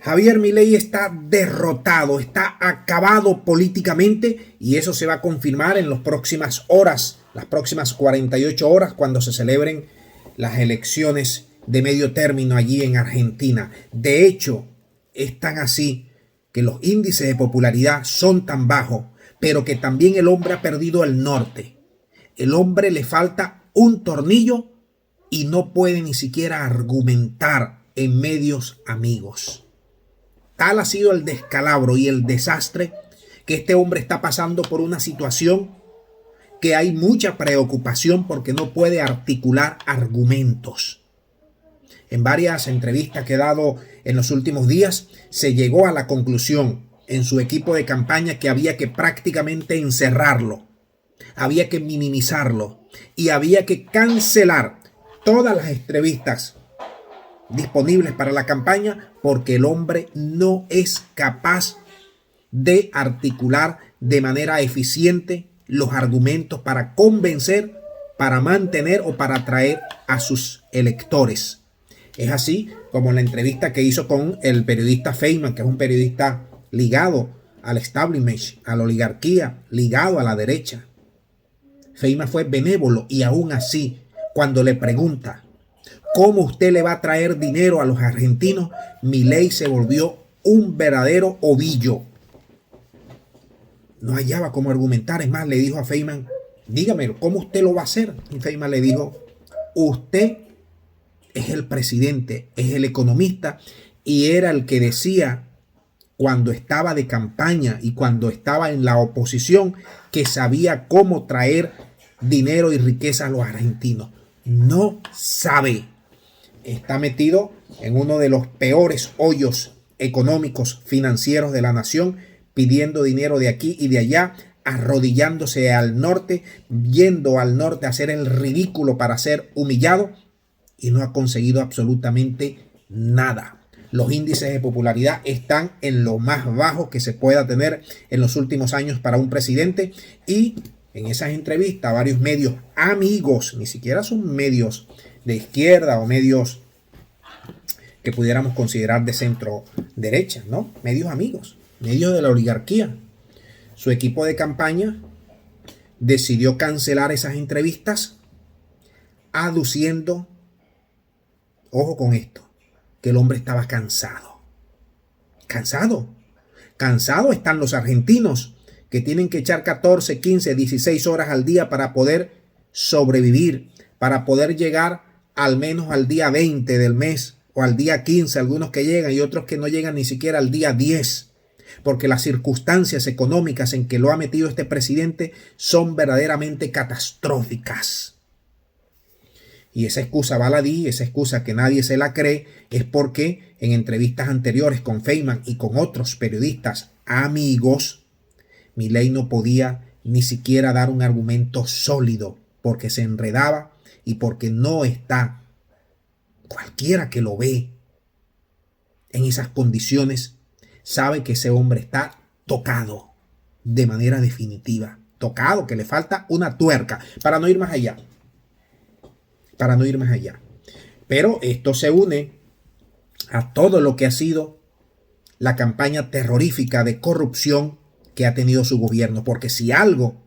Javier Milei está derrotado, está acabado políticamente y eso se va a confirmar en las próximas horas, las próximas 48 horas cuando se celebren las elecciones de medio término allí en Argentina. De hecho, es tan así que los índices de popularidad son tan bajos, pero que también el hombre ha perdido el norte. El hombre le falta un tornillo y no puede ni siquiera argumentar en medios amigos. Tal ha sido el descalabro y el desastre que este hombre está pasando por una situación que hay mucha preocupación porque no puede articular argumentos. En varias entrevistas que he dado en los últimos días, se llegó a la conclusión en su equipo de campaña que había que prácticamente encerrarlo, había que minimizarlo y había que cancelar todas las entrevistas disponibles para la campaña porque el hombre no es capaz de articular de manera eficiente los argumentos para convencer, para mantener o para atraer a sus electores. Es así como en la entrevista que hizo con el periodista Feynman, que es un periodista ligado al establishment, a la oligarquía, ligado a la derecha. Feynman fue benévolo y aún así, cuando le pregunta ¿cómo usted le va a traer dinero a los argentinos? Milei se volvió un verdadero ovillo. No hallaba cómo argumentar. Es más, le dijo a Feynman, dígame, ¿cómo usted lo va a hacer? Y Feynman le dijo, usted es el presidente, es el economista y era el que decía cuando estaba de campaña y cuando estaba en la oposición que sabía cómo traer dinero y riqueza a los argentinos. No sabe. Está metido en uno de los peores hoyos económicos financieros de la nación, pidiendo dinero de aquí y de allá, arrodillándose al norte, yendo al norte a hacer el ridículo para ser humillado y no ha conseguido absolutamente nada. Los índices de popularidad están en lo más bajo que se pueda tener en los últimos años para un presidente y en esas entrevistas varios medios amigos, ni siquiera son medios de izquierda o medios que pudiéramos considerar de centro derecha, ¿no? Medios amigos, medios de la oligarquía. Su equipo de campaña decidió cancelar esas entrevistas aduciendo, ojo con esto, que el hombre estaba cansado. Cansado están los argentinos que tienen que echar 14, 15, 16 horas al día para poder sobrevivir, para poder llegar al menos al día 20 del mes o al día 15, algunos que llegan y otros que no llegan ni siquiera al día 10, porque las circunstancias económicas en que lo ha metido este presidente son verdaderamente catastróficas. Y esa excusa baladí, esa excusa que nadie se la cree, es porque en entrevistas anteriores con Feynman y con otros periodistas amigos, Milei no podía ni siquiera dar un argumento sólido porque se enredaba y porque no está cualquiera que lo ve en esas condiciones sabe que ese hombre está tocado de manera definitiva, tocado, que le falta una tuerca para no ir más allá, pero esto se une a todo lo que ha sido la campaña terrorífica de corrupción que ha tenido su gobierno, porque si algo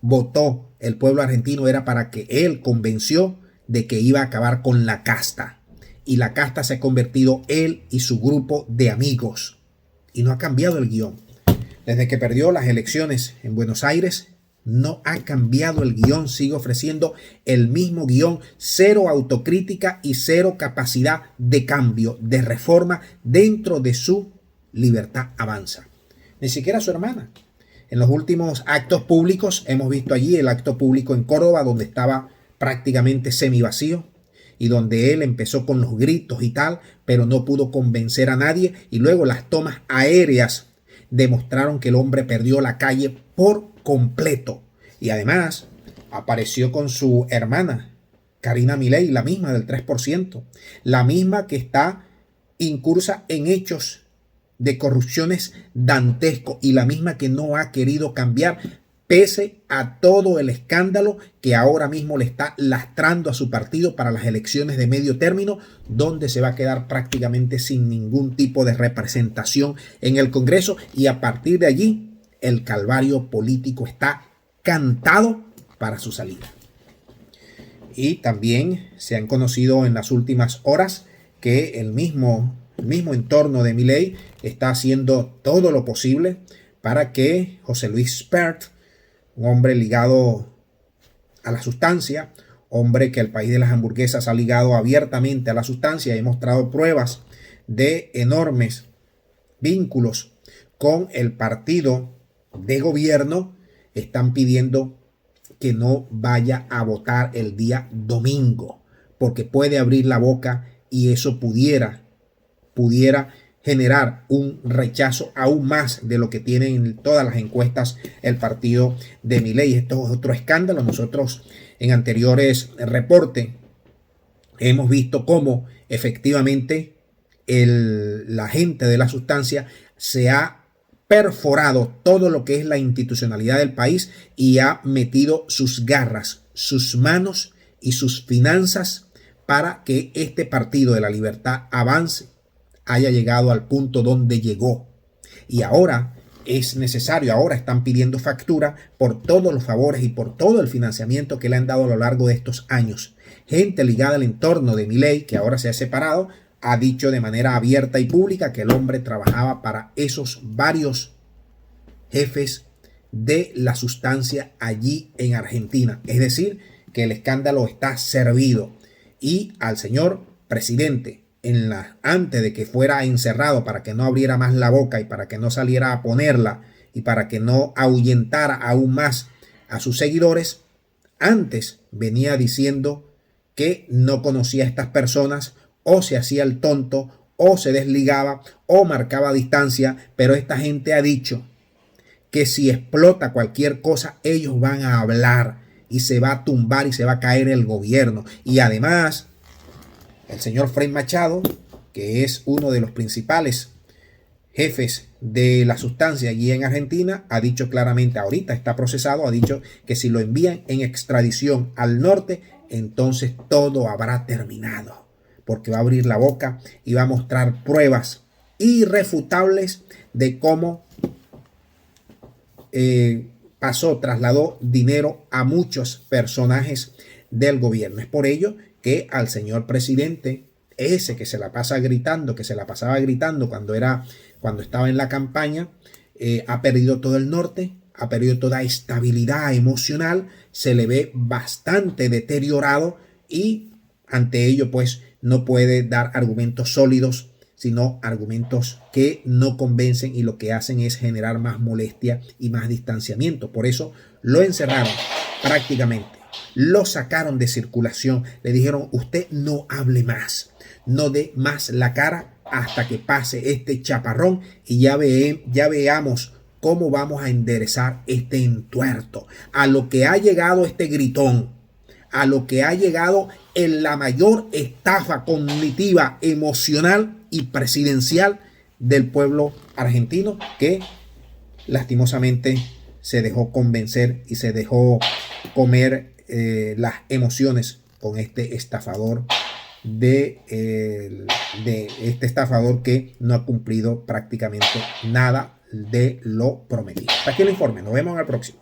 votó el pueblo argentino era para que él convenció de que iba a acabar con la casta, y la casta se ha convertido él y su grupo de amigos, y no ha cambiado el guión. Desde que perdió las elecciones en Buenos Aires, no ha cambiado el guión, sigue ofreciendo el mismo guión, cero autocrítica y cero capacidad de cambio, de reforma dentro de su Libertad Avanza. Ni siquiera su hermana. En los últimos actos públicos hemos visto allí el acto público en Córdoba donde estaba prácticamente semivacío y donde él empezó con los gritos y tal, pero no pudo convencer a nadie, y luego las tomas aéreas demostraron que el hombre perdió la calle por completo. Y además apareció con su hermana, Karina Milei, la misma del 3%, la misma que está incursa en hechos de corrupciones dantescos y la misma que no ha querido cambiar pese a todo el escándalo que ahora mismo le está lastrando a su partido para las elecciones de medio término, donde se va a quedar prácticamente sin ningún tipo de representación en el Congreso, y a partir de allí el calvario político está cantado para su salida. Y también se han conocido en las últimas horas que el mismo entorno de Milei está haciendo todo lo posible para que José Luis Spert, un hombre ligado a la sustancia, hombre que el país de las hamburguesas ha ligado abiertamente a la sustancia y ha mostrado pruebas de enormes vínculos con el partido de gobierno, están pidiendo que no vaya a votar el día domingo, porque puede abrir la boca y eso pudiera generar un rechazo aún más de lo que tienen en todas las encuestas el partido de Milei. Esto es otro escándalo. Nosotros en anteriores reportes hemos visto cómo efectivamente la gente de la sustancia se ha perforado todo lo que es la institucionalidad del país y ha metido sus garras, sus manos y sus finanzas para que este partido de la libertad avance, haya llegado al punto donde llegó. Y ahora es necesario, ahora están pidiendo factura por todos los favores y por todo el financiamiento que le han dado a lo largo de estos años. Gente ligada al entorno de Milei, que ahora se ha separado, ha dicho de manera abierta y pública que el hombre trabajaba para esos varios jefes de la sustancia allí en Argentina. Es decir, que el escándalo está servido. Y al señor presidente, antes de que fuera encerrado, para que no abriera más la boca y para que no saliera a ponerla y para que no ahuyentara aún más a sus seguidores, antes venía diciendo que no conocía a estas personas, o se hacía el tonto, o se desligaba, o marcaba distancia, pero esta gente ha dicho que si explota cualquier cosa, ellos van a hablar y se va a tumbar y se va a caer el gobierno. Y además, el señor Frei Machado, que es uno de los principales jefes de la sustancia allí en Argentina, ha dicho claramente, ahorita está procesado, ha dicho que si lo envían en extradición al norte, entonces todo habrá terminado, porque va a abrir la boca y va a mostrar pruebas irrefutables de cómo trasladó dinero a muchos personajes del gobierno. Es por ello que al señor presidente, ese que se la pasa gritando, que se la pasaba gritando cuando estaba en la campaña, ha perdido todo el norte, ha perdido toda estabilidad emocional, se le ve bastante deteriorado y ante ello pues no puede dar argumentos sólidos, sino argumentos que no convencen y lo que hacen es generar más molestia y más distanciamiento. Por eso lo encerraron prácticamente. Lo sacaron de circulación, le dijeron usted no hable más, no dé más la cara hasta que pase este chaparrón y ya veamos cómo vamos a enderezar este entuerto. A lo que ha llegado este gritón, a lo que ha llegado en la mayor estafa cognitiva, emocional y presidencial del pueblo argentino, que lastimosamente se dejó convencer y se dejó comer las emociones con este estafador este estafador que no ha cumplido prácticamente nada de lo prometido. Hasta aquí el informe, nos vemos en el próximo.